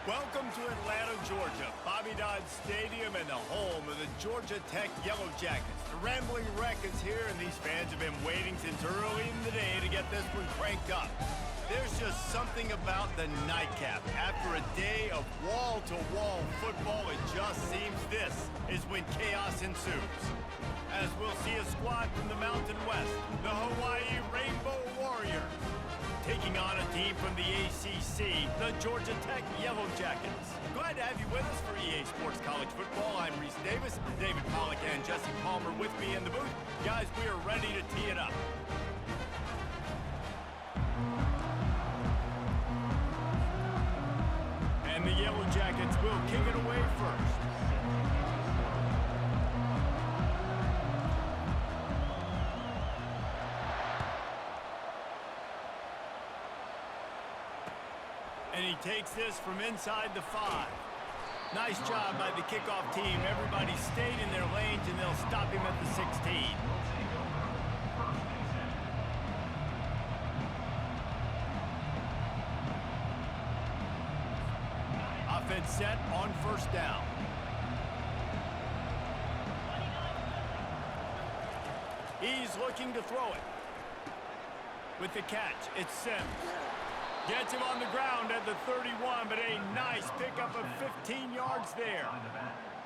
Welcome to Atlanta, Georgia, Bobby Dodd Stadium and the home of the Georgia Tech Yellow Jackets. The Rambling Wreck is here, and these fans have been waiting since early in the day to get this one cranked up. There's just something about the nightcap. After a day of wall-to-wall football, it just seems this is when chaos ensues. As we'll see a squad from the Mountain West, the Hawaii Rainbow Warriors, taking on a team from the ACC, the Georgia Tech Yellow Jackets. Glad to have you with us for EA Sports College Football. I'm Reese Davis, David Pollack and Jesse Palmer with me in the booth. Guys, we are ready to tee it up. And the Yellow Jackets will kick it away first. And he takes this from inside the 5. Nice job by the kickoff team. Everybody stayed in their lanes, and they'll stop him at the 16. Offense set on first down. He's looking to throw it. With the catch, it's Sims. Gets him on the ground at the 31, but a nice pickup of 15 yards there.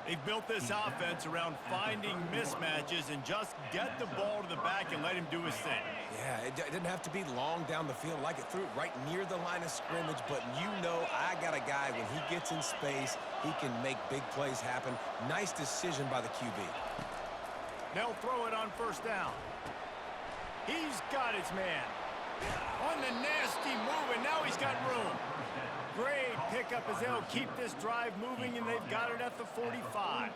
They've built this offense around finding mismatches and just get the ball to the back and let him do his thing. Yeah, it didn't have to be long down the field. Like it threw it right near the line of scrimmage, but you know I got a guy, when he gets in space, he can make big plays happen. Nice decision by the QB. They'll throw it on first down. He's got his man. On the nasty move, and now he's got room. Great pickup as they'll keep this drive moving, and they've got it at the 45.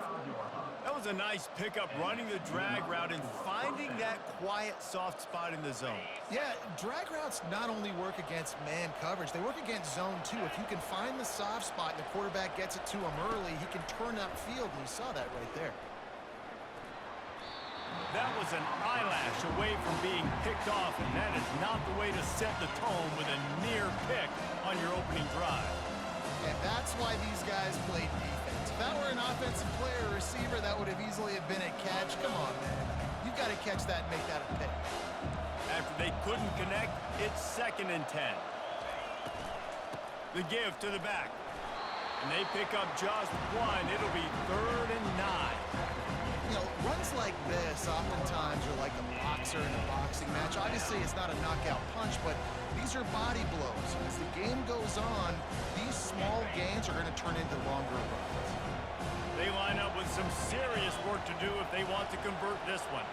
That was a nice pickup, running the drag route and finding that quiet, soft spot in the zone. Yeah, drag routes not only work against man coverage, they work against zone too. If you can find the soft spot and the quarterback gets it to him early, he can turn upfield, and you saw that right there. That was an eyelash away from being picked off, and that is not the way to set the tone with a near pick on your opening drive. And that's why these guys played defense. If that were an offensive player or receiver, that would have easily have been a catch. Come on, man. You've got to catch that and make that a pick. After they couldn't connect, it's 2nd and 10. The give to the back. And they pick up just one. It'll be 3rd and 9. You know, runs like this oftentimes are like a boxer in a boxing match. Obviously, it's not a knockout punch, but these are body blows. As the game goes on, these small gains are going to turn into longer runs. They line up with some serious work to do if they want to convert this one.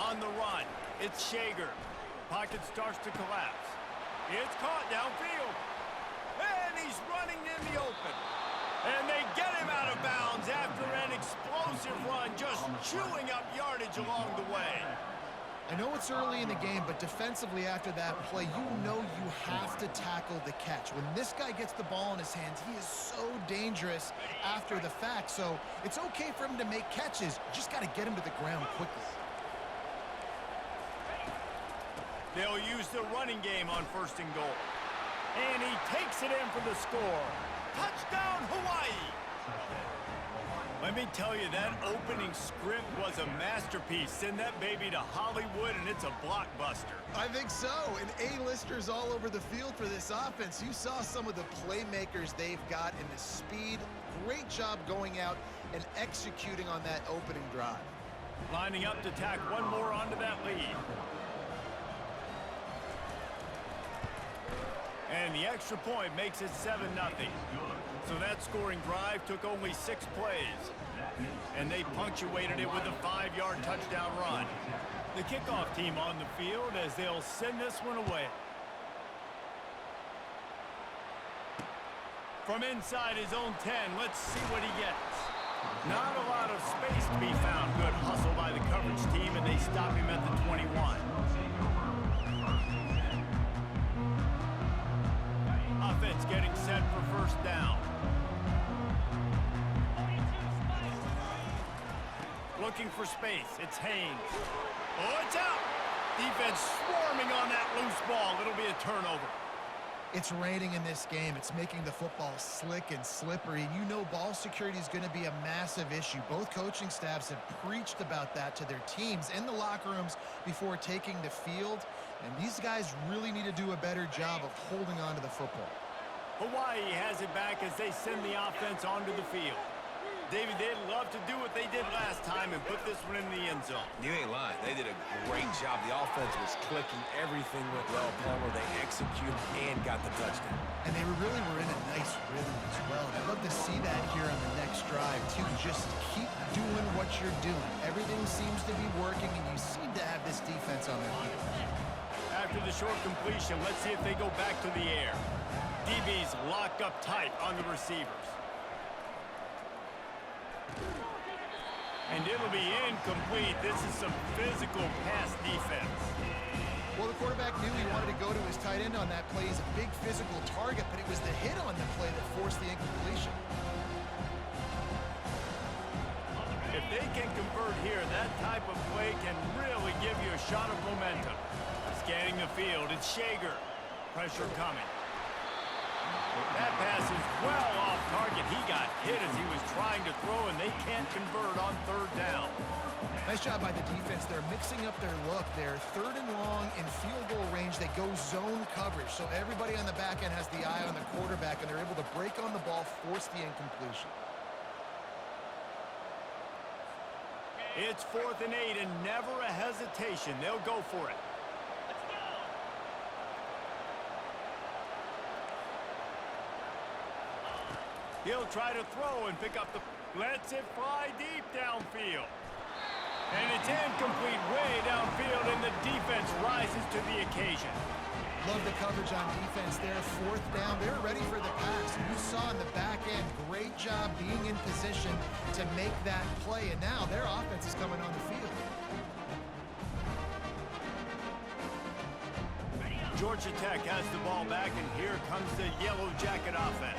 On the run, it's Shager. Pocket starts to collapse. It's caught downfield. And he's running in the open. And they get him out of bounds after an explosive run, just chewing up yardage along the way. I know it's early in the game, but defensively after that play, you know you have to tackle the catch. When this guy gets the ball in his hands, he is so dangerous after the fact. So it's okay for him to make catches. You just got to get him to the ground quickly. They'll use the running game on 1st and goal. And he takes it in for the score. Touchdown, Hawaii! Let me tell you, that opening script was a masterpiece. Send that baby to Hollywood, and it's a blockbuster. I think so, and A-listers all over the field for this offense. You saw some of the playmakers they've got and the speed. Great job going out and executing on that opening drive. Lining up to tack one more onto that lead. And the extra point makes it 7-0. So that scoring drive took only 6 plays. And they punctuated it with a 5-yard touchdown run. The kickoff team on the field as they'll send this one away. From inside his own 10, let's see what he gets. Not a lot of space to be found. Good hustle by the coverage team, and they stop him at the 21. Offense getting set for first down. Looking for space. It's Haynes. Oh, it's out. Defense swarming on that loose ball. It'll be a turnover. It's raining in this game. It's making the football slick and slippery. You know ball security is going to be a massive issue. Both coaching staffs have preached about that to their teams in the locker rooms before taking the field. And these guys really need to do a better job of holding on to the football. Hawaii has it back as they send the offense onto the field. David, they'd love to do what they did last time and put this one in the end zone. You ain't lying. They did a great job. The offense was clicking. Everything went well. Palmer, they executed and got the touchdown. And they really were in a nice rhythm as well. I'd love to see that here on the next drive, too. Just keep doing what you're doing. Everything seems to be working, and you seem to have this defense on their feet. After the short completion, let's see if they go back to the air. DBs lock up tight on the receivers. And it'll be incomplete. This is some physical pass defense. Well, the quarterback knew he wanted to go to his tight end on that play. He's a big physical target, but it was the hit on the play that forced the incompletion. If they can convert here, that type of play can really give you a shot of momentum. Scanning the field, it's Shager. Pressure coming. That pass is well off target. He got hit as he was trying to throw, and they can't convert on third down. Nice job by the defense. They're mixing up their look. They're third and long in field goal range. They go zone coverage, so everybody on the back end has the eye on the quarterback, and they're able to break on the ball, force the incompletion. It's 4th and 8, and never a hesitation. They'll go for it. He'll try to throw and pick up the... Lets it fly deep downfield. And it's incomplete way downfield, and the defense rises to the occasion. Love the coverage on defense there. 4th down. They're ready for the pass. You saw in the back end, great job being in position to make that play. And now their offense is coming on the field. Georgia Tech has the ball back, and here comes the Yellow Jacket offense.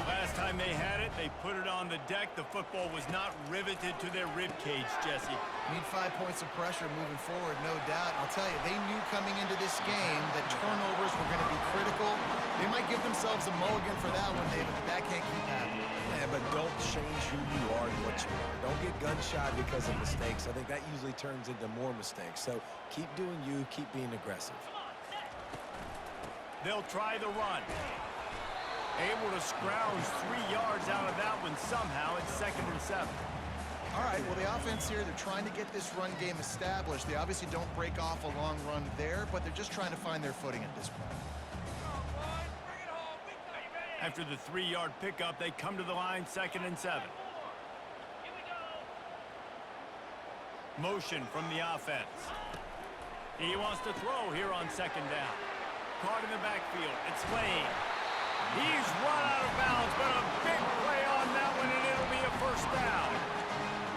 Last time they had it, they put it on the deck. The football was not riveted to their rib cage, Jesse. Need 5 points of pressure moving forward, no doubt. I'll tell you, they knew coming into this game that turnovers were going to be critical. They might give themselves a mulligan for that one, David, but that can't keep happening. Yeah, but don't change who you are and what you are. Don't get gun-shy because of mistakes. I think that usually turns into more mistakes. So keep doing you, keep being aggressive. They'll try the run. Able to scrounge 3 yards out of that one somehow. It's 2nd and 7. All right, well, the offense here, they're trying to get this run game established. They obviously don't break off a long run there, but they're just trying to find their footing at this point. After the 3-yard pickup, they come to the line, 2nd and 7. Motion from the offense. He wants to throw here on 2nd down. Caught in the backfield. It's Lane. He's run out of bounds, but a big play on that one, and it'll be a 1st down.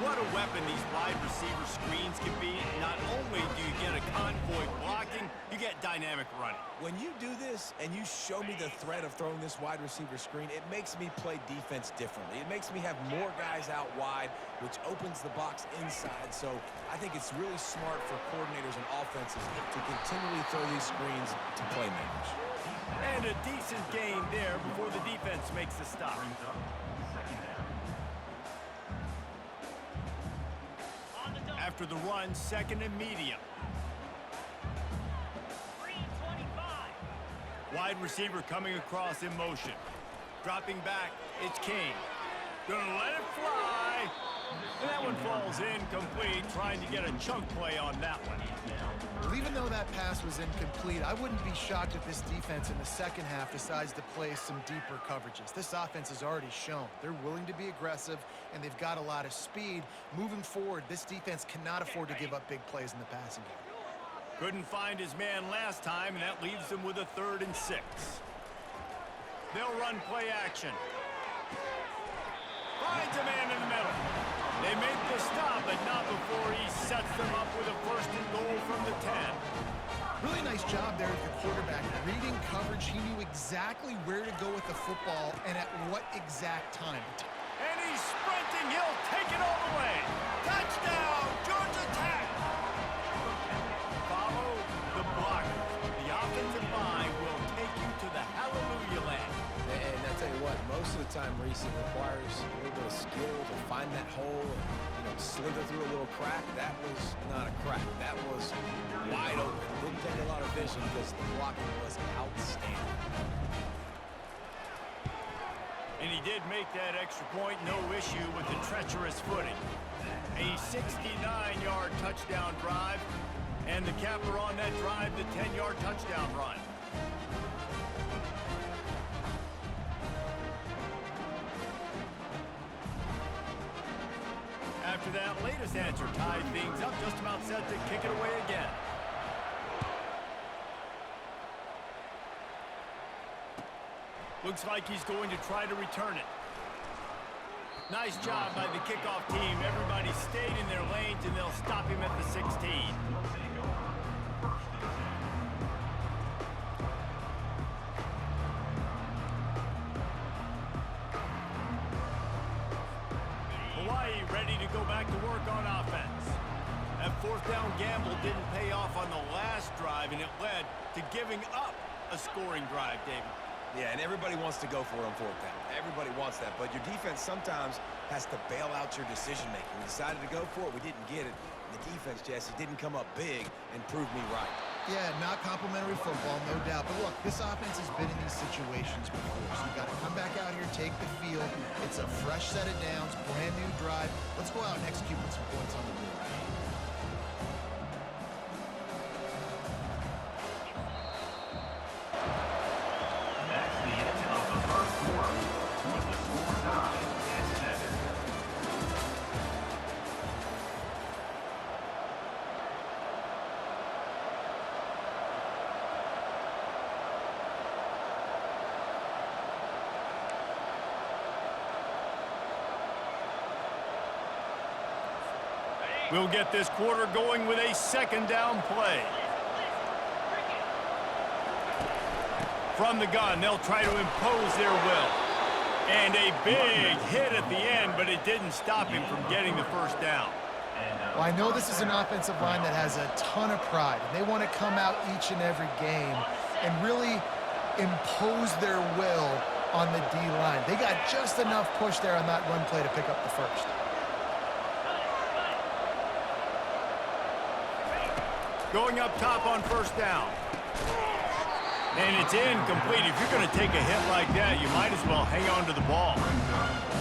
What a weapon these wide receiver screens can be. Not only do you get a convoy blocking, you get dynamic running. When you do this and you show me the threat of throwing this wide receiver screen, it makes me play defense differently. It makes me have more guys out wide, which opens the box inside. So I think it's really smart for coordinators and offenses to continually throw these screens to playmakers. And a decent gain there before the defense makes the stop. After the run, 2nd and medium. Wide receiver coming across in motion. Dropping back, it's King. Gonna let it fly. And that one falls incomplete, trying to get a chunk play on that one. Well, even though that pass was incomplete, I wouldn't be shocked if this defense in the second half decides to play some deeper coverages. This offense has already shown they're willing to be aggressive, and they've got a lot of speed. Moving forward, this defense cannot afford to give up big plays in the passing game. Couldn't find his man last time, and that leaves them with a 3rd and 6. They'll run play action. Finds a man in the middle. They make the stop, but not before he sets them up with a 1st and goal from the 10. Really nice job there with the quarterback. Reading coverage, he knew exactly where to go with the football and at what exact time. And he's sprinting. He'll take it all the way. Touchdown, Georgia Tech. Follow the block. The offensive line will take you to the time, Reese. It requires a little bit of skill to find that hole and, slither through a little crack. That was not a crack. That was wide open. Didn't take a lot of vision because the blocking was outstanding. And he did make that extra point, no issue with the treacherous footing. A 69-yard touchdown drive, and the capper on that drive, the 10-yard touchdown run. After that latest answer tied things up, just about set to kick it away again. Looks like he's going to try to return it. Nice job by the kickoff team. Everybody stayed in their lanes, and they'll stop him at the 16. Hawaii ready to go back to work on offense. That fourth down gamble didn't pay off on the last drive, and it led to giving up a scoring drive, David. Yeah, and everybody wants to go for it on fourth down. Everybody wants that, but your defense sometimes has to bail out your decision-making. We decided to go for it. We didn't get it. And the defense, Jesse, didn't come up big and prove me right. Yeah, not complimentary football, no doubt. But look, this offense has been in these situations before, so you got to come back out here, take the field. It's a fresh set of downs, brand new drive. Let's go out and execute with some points on the board. We'll get this quarter going with a second down play. From the gun, they'll try to impose their will. And a big hit at the end, but it didn't stop him from getting the first down. Well, I know this is an offensive line that has a ton of pride, and they want to come out each and every game and really impose their will on the D-line. They got just enough push there on that run play to pick up the first. Going up top on first down. And it's incomplete. If you're going to take a hit like that, you might as well hang on to the ball.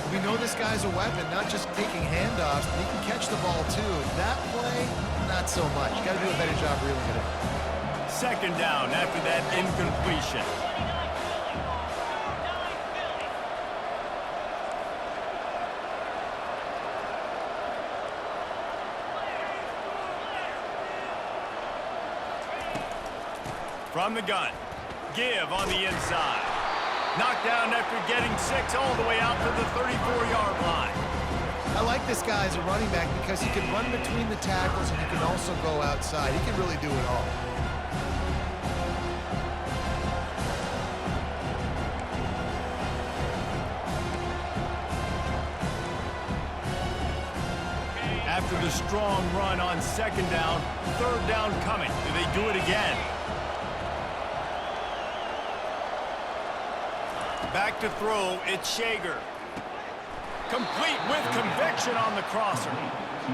We know this guy's a weapon, not just taking handoffs, but he can catch the ball too. That play, not so much. You got to do a better job reeling it in. Second down after that incompletion. From the gun, give on the inside. Knocked down after getting 6 all the way out to the 34-yard line. I like this guy as a running back because he can run between the tackles and he can also go outside. He can really do it all. After the strong run on second down, third down coming. Do they do it again? Back to throw, it's Shager. Complete with conviction on the crosser.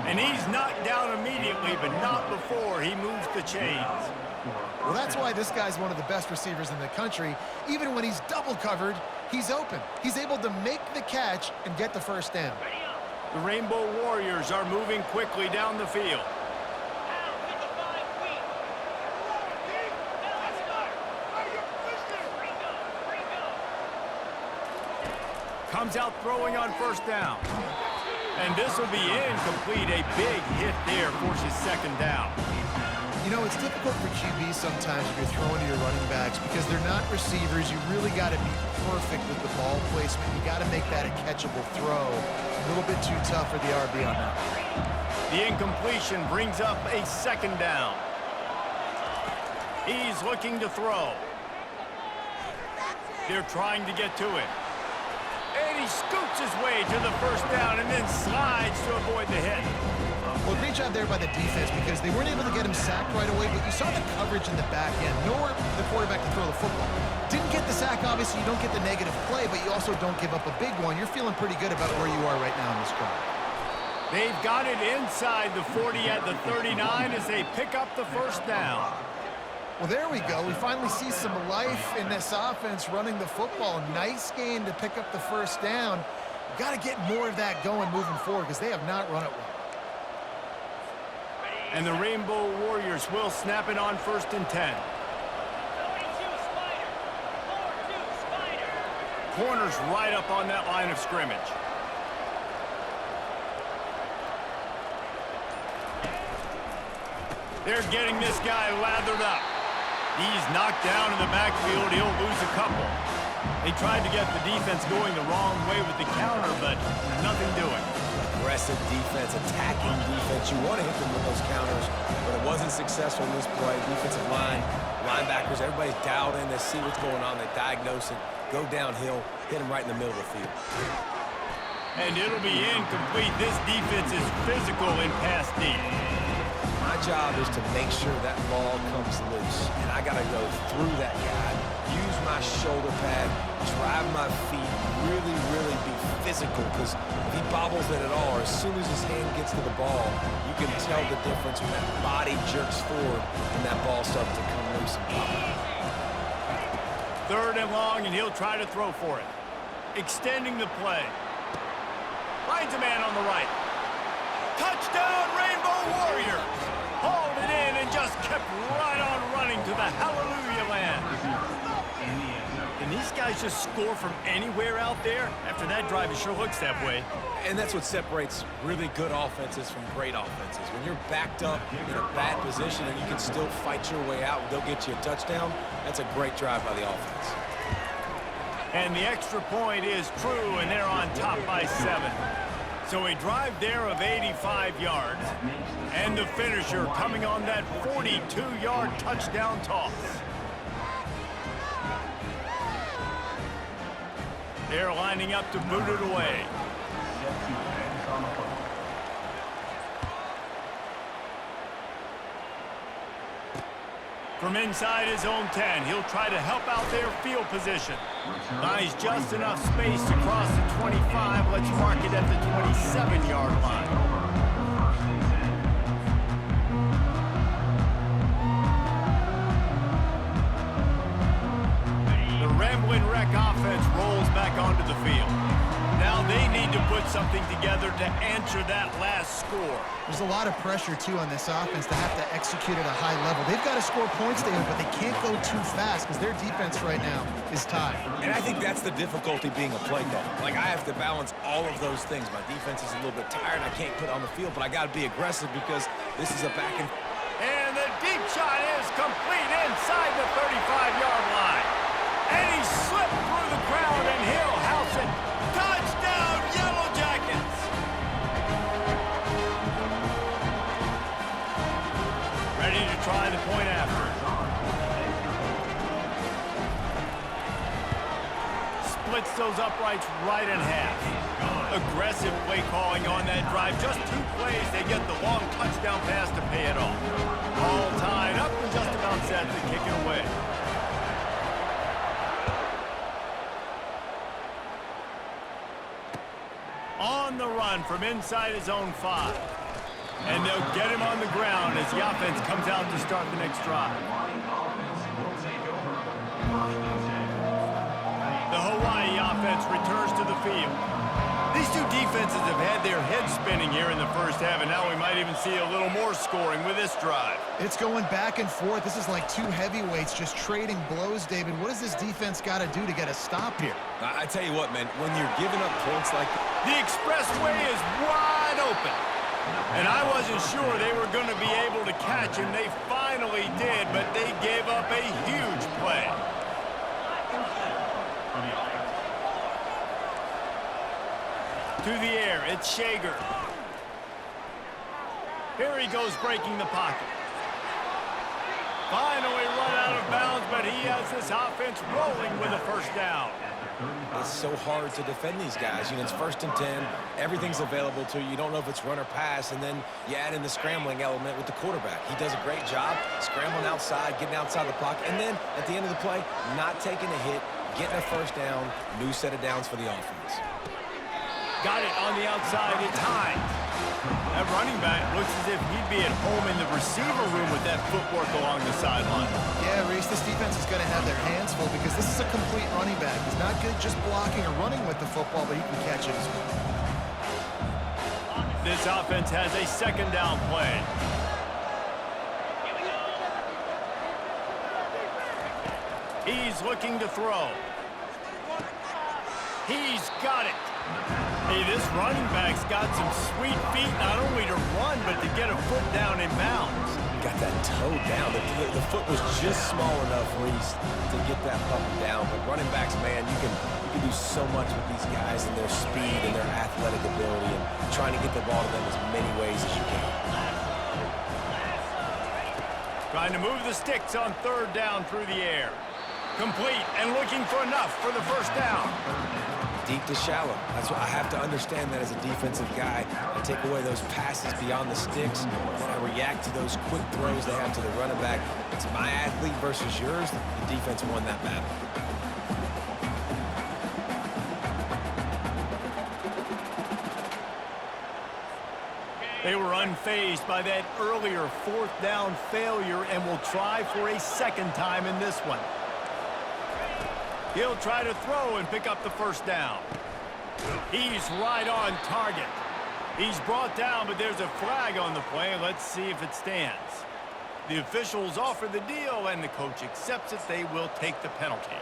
And he's knocked down immediately, but not before he moves the chains. Well, that's why this guy's one of the best receivers in the country. Even when he's double covered, he's open. He's able to make the catch and get the first down. The Rainbow Warriors are moving quickly down the field. Comes out throwing on first down. And this will be incomplete. A big hit there forces second down. You know, it's difficult for QBs sometimes when you're throwing to your running backs because they're not receivers. You really got to be perfect with the ball placement. You got to make that a catchable throw. A little bit too tough for the RB on that. The incompletion brings up a second down. He's looking to throw. They're trying to get to it. And he scoots his way to the first down and then slides to avoid the hit. Well, great job there by the defense because they weren't able to get him sacked right away, but you saw the coverage in the back end. Nowhere for the quarterback to throw the football. Didn't get the sack, obviously. You don't get the negative play, but you also don't give up a big one. You're feeling pretty good about where you are right now in this drive. They've got it inside the 40 at the 39 as they pick up the first down. Well, there we go. We finally see some life in this offense running the football. Nice game to pick up the first down. Got to get more of that going moving forward because they have not run it well. And the Rainbow Warriors will snap it on 1st and 10. Corner's right up on that line of scrimmage. They're getting this guy lathered up. He's knocked down in the backfield. He'll lose a couple. They tried to get the defense going the wrong way with the counter, but nothing doing. Aggressive defense, attacking defense. You want to hit them with those counters, but it wasn't successful in this play. Defensive line, linebackers, everybody's dialed in. They see what's going on. They diagnose it, go downhill, hit them right in the middle of the field. And it'll be incomplete. This defense is physical in pass D. My job is to make sure that ball comes loose, and I got to go through that guy, use my shoulder pad, drive my feet, really be physical, because if he bobbles it at all, or as soon as his hand gets to the ball, you can tell the difference when that body jerks forward and that ball starts to come loose and pop out. 3rd and long, and he'll try to throw for it. Extending the play. Finds a man on the right. Touchdown, Rainbow Warriors! Hauled it in and just kept right on running to the hallelujah land. Can these guys just score from anywhere out there? After that drive, it sure looks that way. And that's what separates really good offenses from great offenses. When you're backed up in a bad position and you can still fight your way out and they'll get you a touchdown, that's a great drive by the offense. And the extra point is true, and they're on top by 7. So a drive there of 85 yards. And the finisher coming on that 42-yard touchdown toss. They're lining up to boot it away. From inside his own 10, he'll try to help out their field position. Buys just enough space to cross the 25. Let's mark it at the 27-yard line. The Ramblin' Wreck offense rolls back onto the field. Now they need to put something together to answer that last score. There's a lot of pressure, too, on this offense to have to execute at a high level. They've got to score points, David, but they can't go too fast because their defense right now is tied. And I think that's the difficulty being a play caller. Like, I have to balance all of those things. My defense is a little bit tired. I can't put it on the field, but I got to be aggressive because this is a back and... And the deep shot is complete inside the 35-yard line. And he slipped through the crowd, and he'll house it. Touchdown, Yellow Jackets! Ready to try the point after. Splits those uprights right in half. Aggressive play calling on that drive. Just 2 plays, they get the long touchdown pass to pay it off. All tied up and just about set to kick it away. On the run from inside his own 5. And they'll get him on the ground as the offense comes out to start the next drive. The Hawaii offense returns to the field. These two defenses have had their heads spinning here in the first half, and now we might even see a little more scoring with this drive. It's going back and forth. This is like 2 heavyweights just trading blows, David. What does this defense got to do to get a stop here? I tell you what, man, when you're giving up points like that, the expressway is wide open. And I wasn't sure they were going to be able to catch him. They finally did, but they gave up a huge play. To the air, it's Shager. Here he goes breaking the pocket. Finally run out of bounds but he has this offense rolling with a first down. It's so hard to defend these guys. You know, it's 1st and 10. Everything's available to you. You don't know if it's run or pass, and then you add in the scrambling element with the quarterback. He does a great job scrambling outside, getting outside the pocket, and then at the end of the play, not taking a hit, getting a first down, new set of downs for the offense. Got it on the outside. It's Hines. That running back looks as if he'd be at home in the receiver room with that footwork along the sideline. Yeah, Reese, this defense is going to have their hands full because this is a complete running back. He's not good just blocking or running with the football, but he can catch it as well. This offense has a second down play. He's looking to throw. He's got it. Hey, this running back's got some sweet feet, not only to run, but to get a foot down in bounds. Got that toe down. The foot was just small enough, Reese, to get that puppy down. But running backs, man, you can do so much with these guys and their speed and their athletic ability and trying to get the ball to them as many ways as you can. Trying to move the sticks on 3rd down through the air. Complete and looking for enough for the first down. Deep to shallow. That's what I have to understand that as a defensive guy. I take away those passes beyond the sticks, and I react to those quick throws they have to the running back. It's my athlete versus yours. The defense won that battle. They were unfazed by that earlier 4th down failure and will try for a second time in this one. He'll try to throw and pick up the first down. He's right on target. He's brought down, but there's a flag on the play. Let's see if it stands. The officials offer the deal, and the coach accepts it. They will take the penalty.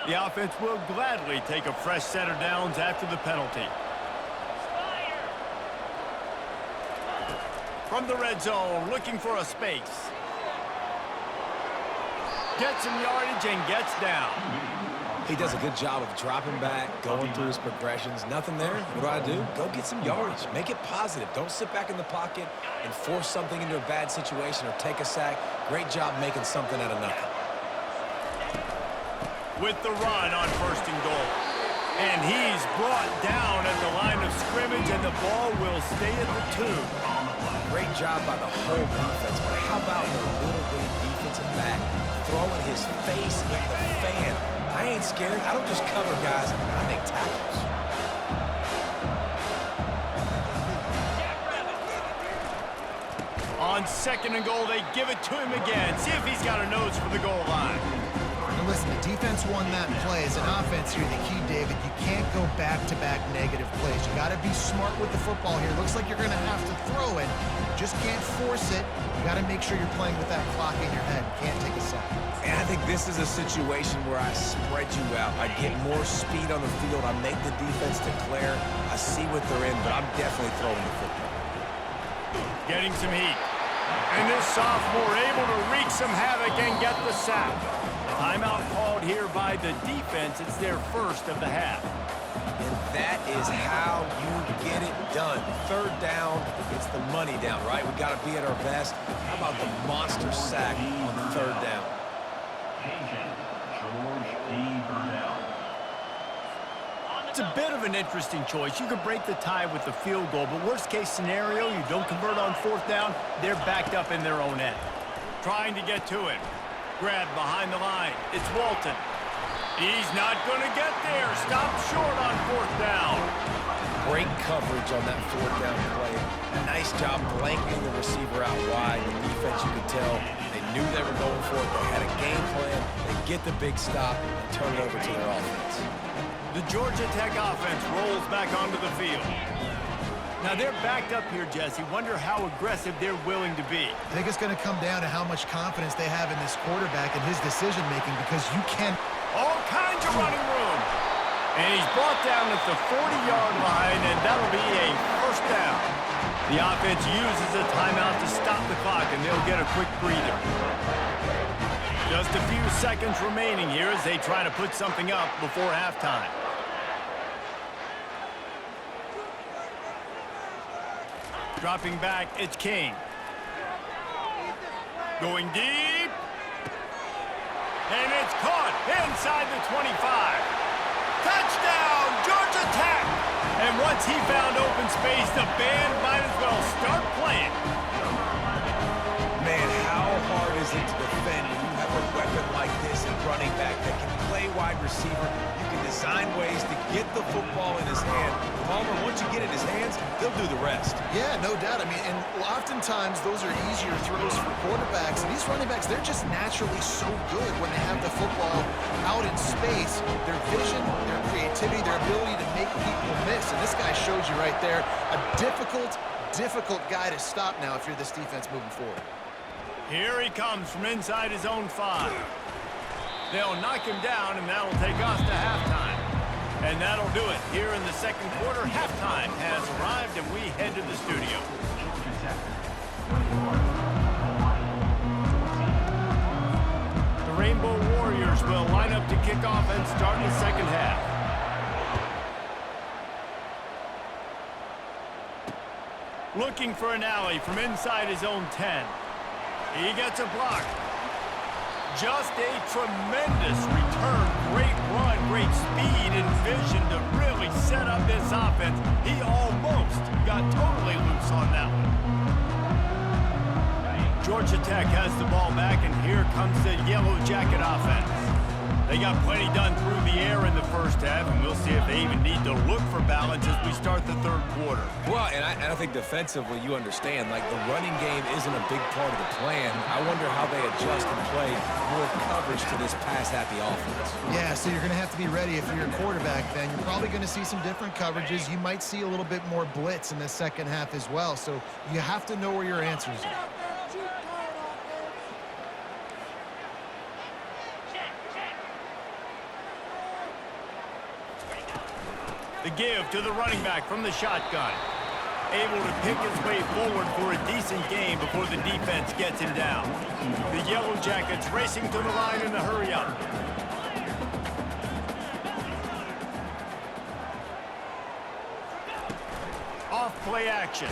The offense will gladly take a fresh set of downs after the penalty. From the red zone, looking for a space. Gets some yardage and gets down. He does a good job of dropping back, going through his progressions. Nothing there. What do? Go get some yardage. Make it positive. Don't sit back in the pocket and force something into a bad situation or take a sack. Great job making something out of nothing. With the run on 1st and goal. And he's brought down at the line of scrimmage, and the ball will stay at the 2. Great job by the whole defense, but how about the little bitty defensive back throwing his face in the fan? I ain't scared. I don't just cover guys. I make tackles. On 2nd and goal, they give it to him again. See if he's got a nose for the goal line. Now listen, the defense won that play. As an offense here, the key, David, you can't go back-to-back negative plays. You got to be smart with the football here. Looks like you're going to have to throw it. You just can't force it. You got to make sure you're playing with that clock in your head. You can't take a sack. And I think this is a situation where I spread you out. I get more speed on the field. I make the defense declare. I see what they're in, but I'm definitely throwing the football. Getting some heat. And this sophomore able to wreak some havoc and get the sack. Timeout called here by the defense. It's their first of the half. And that is how you get it done. 3rd down, it's the money down, right? We got to be at our best. How about the monster sack on the 3rd down? It's a bit of an interesting choice. You could break the tie with the field goal, but worst case scenario, you don't convert on 4th down, they're backed up in their own end. Trying to get to it. Grab behind the line. It's Walton. He's not going to get there. Stopped short on 4th down. Great coverage on that 4th down play. Nice job blanketing the receiver out wide. The defense, you could tell, they knew they were going for it. They had a game plan. They get the big stop and turn it over to their offense. The Georgia Tech offense rolls back onto the field. Now, they're backed up here, Jesse. Wonder how aggressive they're willing to be. I think it's going to come down to how much confidence they have in this quarterback and his decision-making, because you can... All kinds of running room. And he's brought down at the 40-yard line, and that'll be a first down. The offense uses a timeout to stop the clock, and they'll get a quick breather. Just a few seconds remaining here as they try to put something up before halftime. Dropping back, it's King. Going deep. And it's caught inside the 25. Touchdown, Georgia Tech! And once he found open space, the band might as well start playing. Man, how hard is it to defend when you have a weapon like this at running back that can play wide receiver? You can design ways to get the football in his hand. Palmer, once you get it in his hands, he'll do the rest. Yeah, no doubt. I mean, and oftentimes those are easier throws for quarterbacks. And these running backs, they're just naturally so good when they have the football out in space. Their vision, their creativity, their ability to make people miss. And this guy shows you right there a difficult guy to stop now if you're this defense moving forward. Here he comes from inside his own 5. They'll knock him down, and that'll take us to halftime. And that'll do it. Here in the second quarter, halftime has arrived, and we head to the studio. The Rainbow Warriors will line up to kick off and start the second half. Looking for an alley from inside his own 10. He gets a block. Just a tremendous return. Great run, great speed and vision to really set up this offense. He almost got totally loose on that one. Georgia Tech has the ball back, and here comes the Yellow Jacket offense. They got plenty done through the air in the first half, and we'll see if they even need to look for balance as we start the third quarter. Well, and I think defensively, you understand, like the running game isn't a big part of the plan. I wonder how they adjust and play more coverage to this pass-happy offense. Yeah, so you're going to have to be ready if you're a quarterback then. You're probably going to see some different coverages. You might see a little bit more blitz in the second half as well. So you have to know where your answers are. The give to the running back from the shotgun. Able to pick his way forward for a decent gain before the defense gets him down. The Yellow Jackets racing to the line in the hurry-up. Off play action.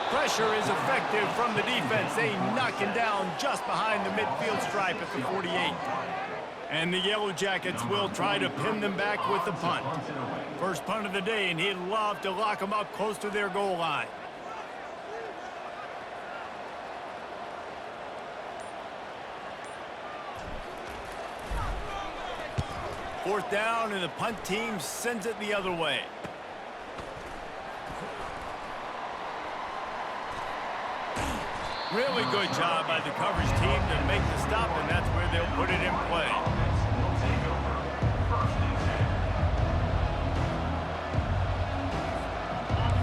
Pressure is effective from the defense. They knock him down just behind the midfield stripe at the 48. And the Yellow Jackets will try to pin them back with the punt. First punt of the day, and he'd love to lock them up close to their goal line. Fourth down, and the punt team sends it the other way. Really good job by the coverage team to make the stop, and that's where they'll put it in play.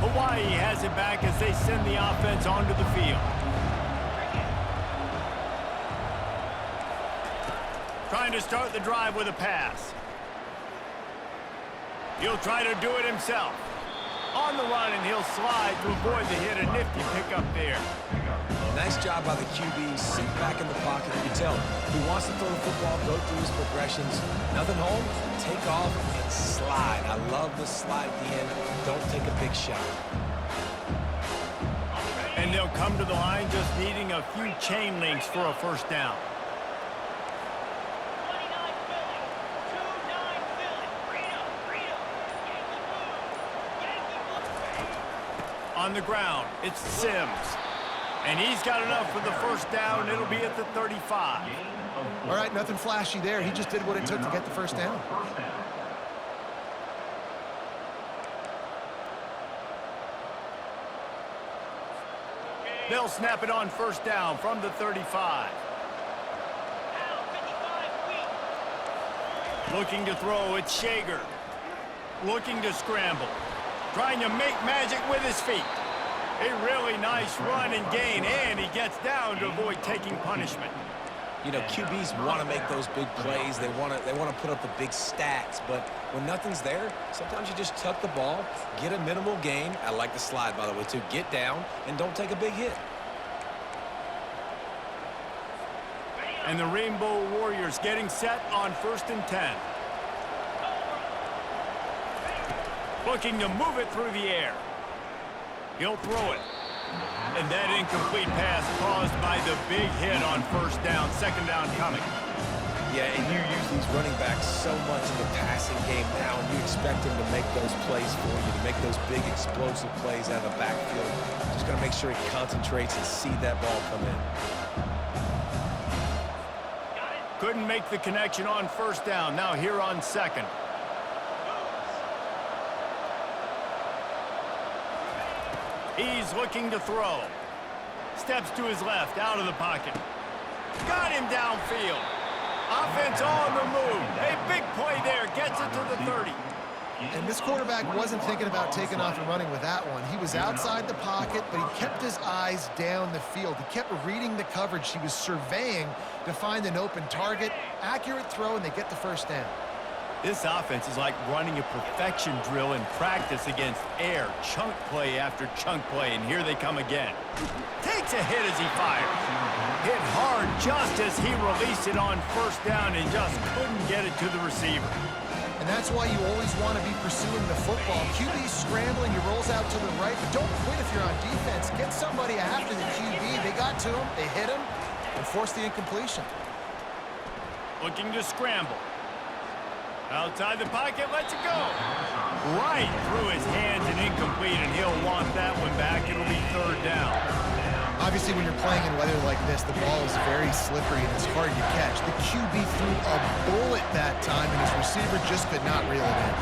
Hawaii has it back as they send the offense onto the field. Trying to start the drive with a pass. He'll try to do it himself. On the run, and he'll slide to avoid the hit. A nifty pickup there. Nice job by the QB. Sit back in the pocket. You can tell he wants to throw the football, go through his progressions. Nothing home, take off and slide. I love the slide at the end. Don't take a big shot. And they'll come to the line just needing a few chain links for a first down. On the ground, it's Sims. And he's got enough for the first down. It'll be at the 35. All right, nothing flashy there. He just did what it took to get the first down. They'll snap it on first down from the 35. Looking to throw, it's Shager. Looking to scramble. Trying to make magic with his feet. A really nice run and gain, and he gets down to avoid taking punishment. You know, QBs want to make those big plays. They want to put up the big stats. But when nothing's there, sometimes you just tuck the ball, get a minimal gain. I like the slide, by the way, too. Get down and don't take a big hit. And the Rainbow Warriors getting set on 1st and 10. Looking to move it through the air. He'll throw it. And that incomplete pass caused by the big hit on first down, second down coming. Yeah, and you use these running backs so much in the passing game now, and you expect them to make those plays for you, to make those big explosive plays out of the backfield. Just got to make sure he concentrates and see that ball come in. Couldn't make the connection on first down. Now here on second. He's looking to throw. Steps to his left, out of the pocket. Got him downfield. Offense on the move. A big play there. Gets it to the 30. And this quarterback wasn't thinking about taking off and running with that one. He was outside the pocket, but he kept his eyes down the field. He kept reading the coverage. He was surveying to find an open target. Accurate throw, and they get the first down. This offense is like running a perfection drill in practice against air. Chunk play after chunk play, and here they come again. Takes a hit as he fires. Hit hard just as he released it on first down and just couldn't get it to the receiver. And that's why you always want to be pursuing the football. QB's scrambling, he rolls out to the right. But don't quit if you're on defense. Get somebody after the QB. They got to him, they hit him, and forced the incompletion. Looking to scramble. Outside the pocket, lets it go. Right through his hands and incomplete, and he'll want that one back. It'll be third down. Obviously, when you're playing in weather like this, the ball is very slippery and it's hard to catch. The QB threw a bullet that time, and his receiver just could not reel it in.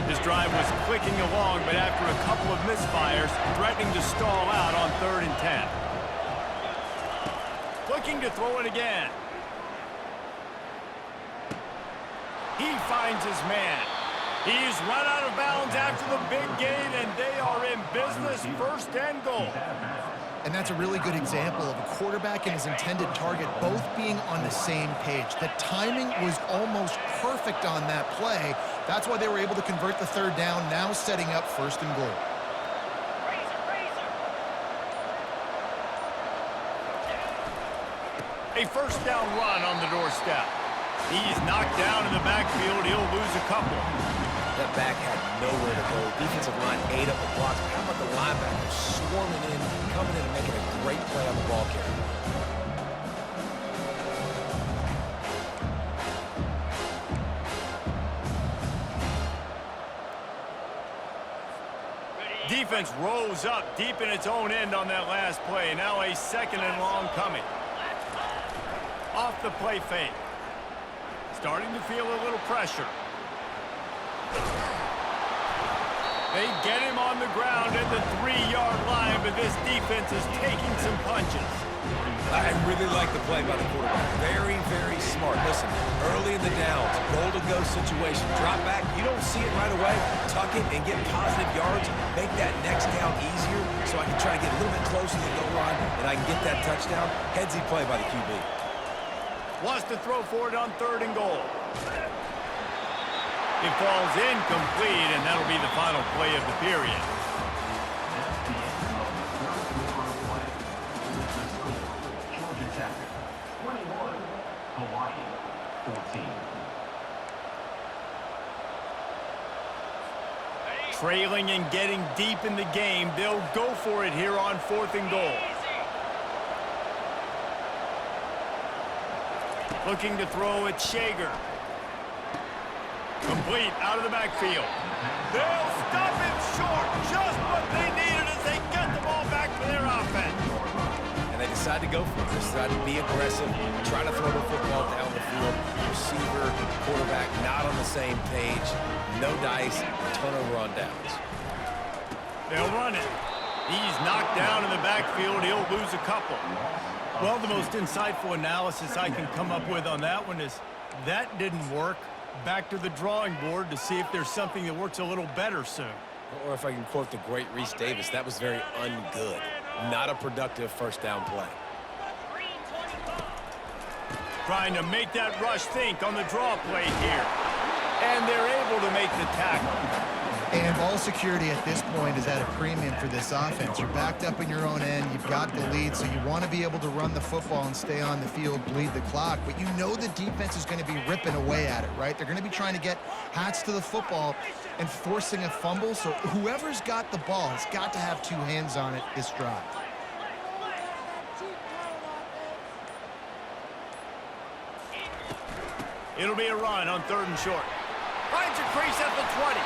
This drive was clicking along, but after a couple of misfires, threatening to stall out on 3rd and 10. Looking to throw it again. He finds his man. He's run out of bounds after the big gain, and they are in business, 1st and goal. And that's a really good example of a quarterback and his intended target both being on the same page. The timing was almost perfect on that play. That's why they were able to convert the 3rd down, now setting up 1st and goal. A first down run on the doorstep. He's knocked down in the backfield. He'll lose a couple. That back had nowhere to go. Defensive line ate up the blocks. How about the linebackers swarming in, coming in and making a great play on the ball carrier? Defense rose up deep in its own end on that last play. Now a 2nd and long coming. Off the play fake. Starting to feel a little pressure. They get him on the ground at the 3-yard line, but this defense is taking some punches. I really like the play by the quarterback. Very, very smart. Listen, early in the downs, goal-to-go situation. Drop back, you don't see it right away. Tuck it and get positive yards. Make that next down easier so I can try to get a little bit closer to the goal line and I can get that touchdown. Headsy play by the QB. Wants to throw for it on 3rd and goal. It falls incomplete, and that'll be the final play of the period. Trailing and getting deep in the game, they'll go for it here on 4th and goal. Looking to throw at Shager. Complete out of the backfield. They'll stop him short. Just what they needed as they get the ball back to their offense. And they decide to go for it. They decide to be aggressive, try to throw the football down the field. Receiver, quarterback, not on the same page. No dice, turnover on downs. They'll run it. He's knocked down in the backfield. He'll lose a couple. Well, the most insightful analysis I can come up with on that one is that didn't work. Back to the drawing board to see if there's something that works a little better soon. Or if I can quote the great Reese Davis, that was very ungood. Not a productive 1st down play. Trying to make that rush think on the draw play here. And they're able to make the tackle. And ball security at this point is at a premium for this offense. You're backed up in your own end. You've got the lead, so you want to be able to run the football and stay on the field, bleed the clock. But you know the defense is going to be ripping away at it, right? They're going to be trying to get hats to the football and forcing a fumble. So whoever's got the ball has got to have two hands on it this drive. It'll be a run on 3rd and short. Finds a crease at the 20.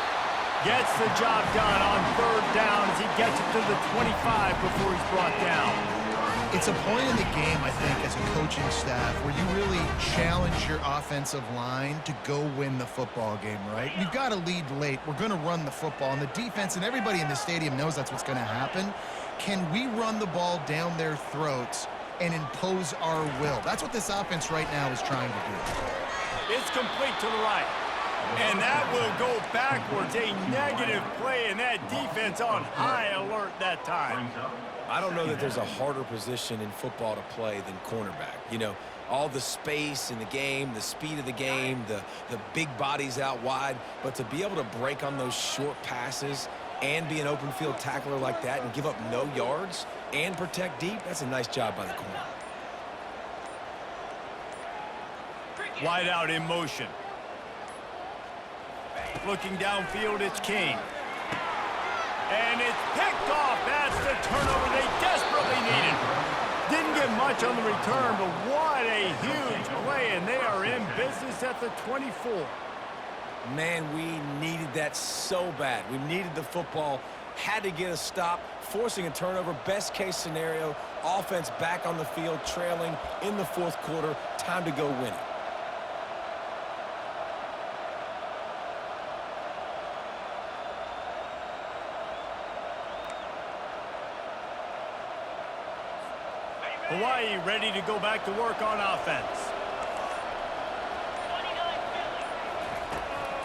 Gets the job done on 3rd down as he gets it to the 25 before he's brought down. It's a point in the game, I think, as a coaching staff where you really challenge your offensive line to go win the football game, right? You've got to lead late. We're going to run the football, and the defense and everybody in the stadium knows that's what's going to happen. Can we run the ball down their throats and impose our will? That's what this offense right now is trying to do. It's complete to the right. And that will go backwards. A negative play, and that defense on high alert that time. I don't know that there's a harder position in football to play than cornerback. You know, all the space in the game, the speed of the game, the big bodies out wide. But to be able to break on those short passes and be an open field tackler like that and give up no yards and protect deep, that's a nice job by the corner. Wide out in motion. Looking downfield, it's King. And it's picked off. That's the turnover they desperately needed. Didn't get much on the return, but what a huge play, and they are in business at the 24. Man, we needed that so bad. We needed the football, had to get a stop, forcing a turnover. Best case scenario, offense back on the field, trailing in the 4th quarter. Time to go win it. Hawaii ready to go back to work on offense.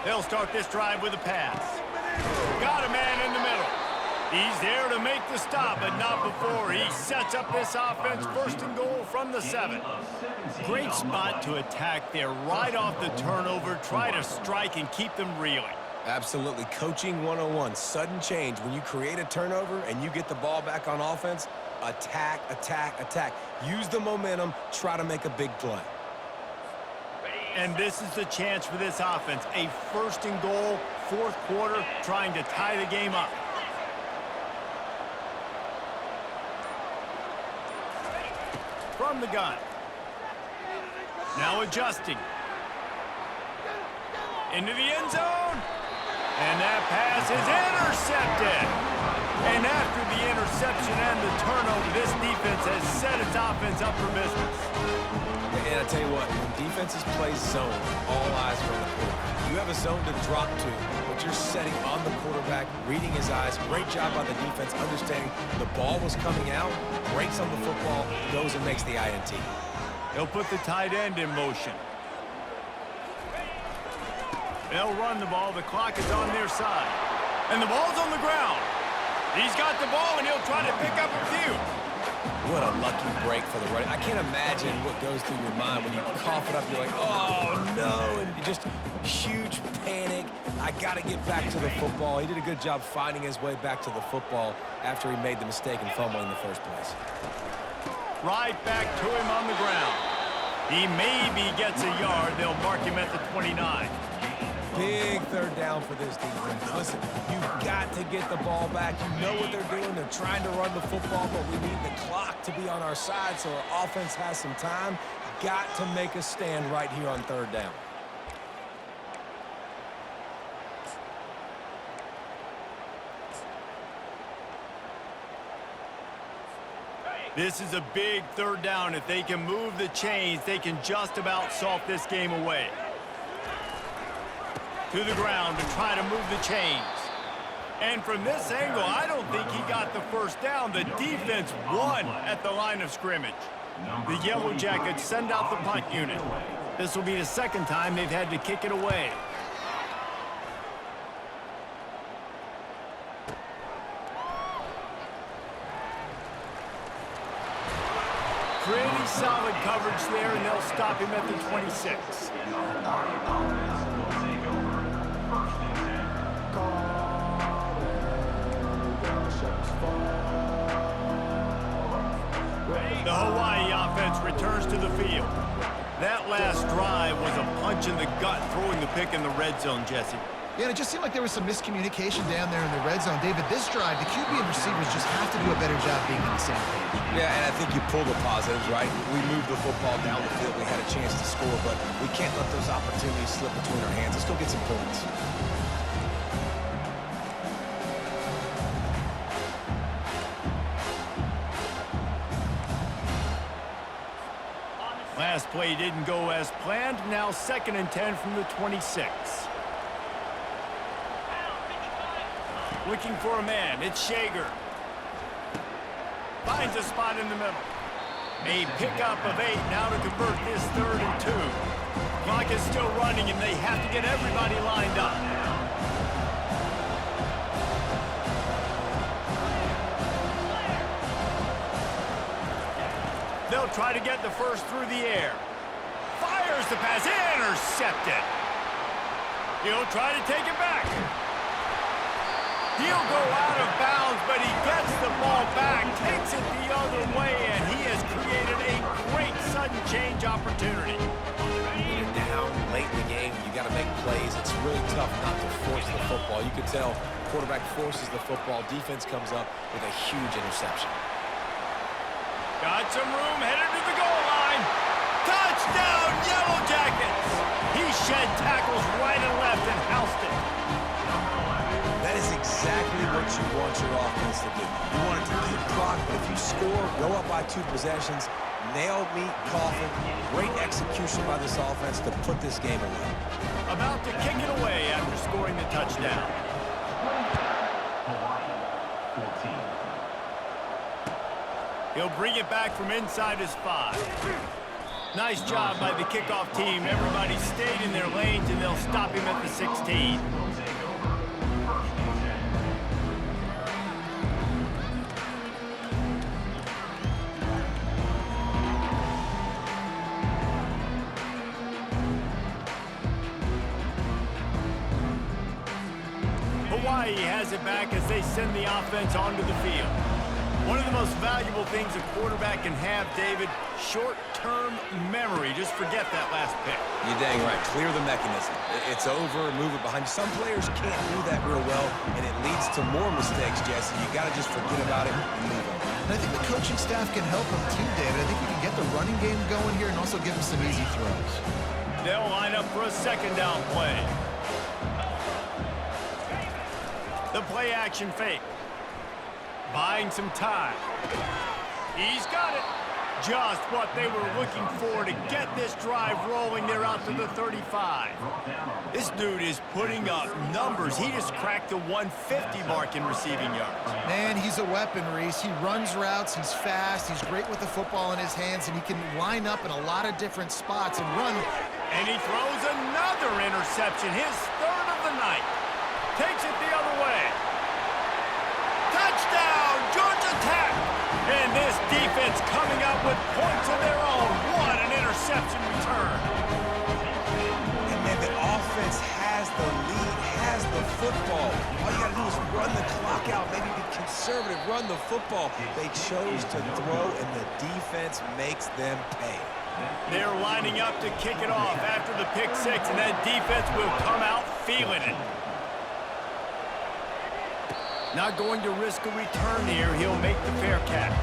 They'll start this drive with a pass. Got a man in the middle. He's there to make the stop, but not before he sets up this offense 1st and goal from the 7. Great spot to attack there right off the turnover. Try to strike and keep them reeling. Absolutely. Coaching 101. Sudden change. When you create a turnover and you get the ball back on offense, attack, attack, attack. Use the momentum. Try to make a big play. And this is the chance for this offense. A 1st and goal, 4th quarter, trying to tie the game up. From the gun. Now adjusting. Into the end zone. And that pass is intercepted. And after the interception and the turnover, this defense has set its offense up for business. And I tell you what, when defenses play zone, all eyes are on the quarterback. You have a zone to drop to, but you're setting on the quarterback, reading his eyes. Great job by the defense, understanding the ball was coming out, breaks on the football, goes and makes the INT. They'll put the tight end in motion. They'll run the ball. The clock is on their side. And the ball's on the ground. He's got the ball, and he'll try to pick up a few. What a lucky break for the running. I can't imagine what goes through your mind when you cough it up. You're like, oh, no. And you just huge panic. I got to get back to the football. He did a good job finding his way back to the football after he made the mistake and fumble in the first place. Right back to him on the ground. He maybe gets a yard. They'll mark him at the 29. Big 3rd down for this defense. Listen, you've got to get the ball back. You know what they're doing. They're trying to run the football, but we need the clock to be on our side so our offense has some time. Got to make a stand right here on 3rd down. This is a big 3rd down. If they can move the chains, they can just about solve this game away. To the ground to try to move the chains. And from this angle, I don't think he got the 1st down. The defense won at the line of scrimmage. The Yellow Jackets send out the punt unit. This will be the 2nd time they've had to kick it away. Pretty solid coverage there, and they'll stop him at the 26. offense returns to the field. That last drive was a punch in the gut, throwing the pick in the red zone, Jesse. Yeah, and it just seemed like there was some miscommunication down there in the red zone. David, this drive, the QB and receivers just have to do a better job being on the same page. Yeah, and I think you pull the positives, right? We moved the football down the field. We had a chance to score, but we can't let those opportunities slip between our hands. Let's go get some points. Last play didn't go as planned. Now 2nd and 10 from the 26. Looking for a man. It's Shager. Finds a spot in the middle. A pickup of 8 now to convert this 3rd and 2. Clock is still running, and they have to get everybody lined up. They'll try to get the first through the air. Fires the pass. Intercepted. He'll try to take it back. He'll go out of bounds, but he gets the ball back, takes it the other way, and he has created a great sudden change opportunity. When you're down late in the game, you got to make plays. It's really tough not to force the football. You can tell quarterback forces the football. Defense comes up with a huge interception. Got some room, headed to the goal line. Touchdown, Yellow Jackets! He shed tackles right and left and housed it. That is exactly what you want your offense to do. You want it to keep clock, but if you score, go up by 2 possessions, nail meat coffin, great execution by this offense to put this game away. About to kick it away after scoring the touchdown. He'll bring it back from inside his 5. Nice job by the kickoff team. Everybody stayed in their lanes, and they'll stop him at the 16. Hawaii has it back as they send the offense onto the field. One of the most valuable things a quarterback can have, David, short-term memory. Just forget that last pick. You're dang right. Clear the mechanism. It's over, move it behind you. Some players can't do that real well, and it leads to more mistakes, Jesse. You got to just forget about it and move on. And I think the coaching staff can help him too, David. I think you can get the running game going here and also give him some easy throws. They'll line up for a 2nd down play. The play action fake. Buying some time. He's got it. Just what they were looking for to get this drive rolling. They're out to the 35. This dude is putting up numbers. He just cracked the 150 mark in receiving yards. Man, he's a weapon, Reese. He runs routes. He's fast. He's great with the football in his hands, and he can line up in a lot of different spots and run. And he throws another interception, his 3rd of the night. Takes it the other way. Touchdown, Georgia Tech! And this defense coming up with points of their own. What an interception return. And man, the offense has the lead, has the football. All you got to do is run the clock out, maybe be conservative, run the football. They chose to throw, and the defense makes them pay. They're lining up to kick it off after the pick 6, and that defense will come out feeling it. Not going to risk a return here. He'll make the fair catch.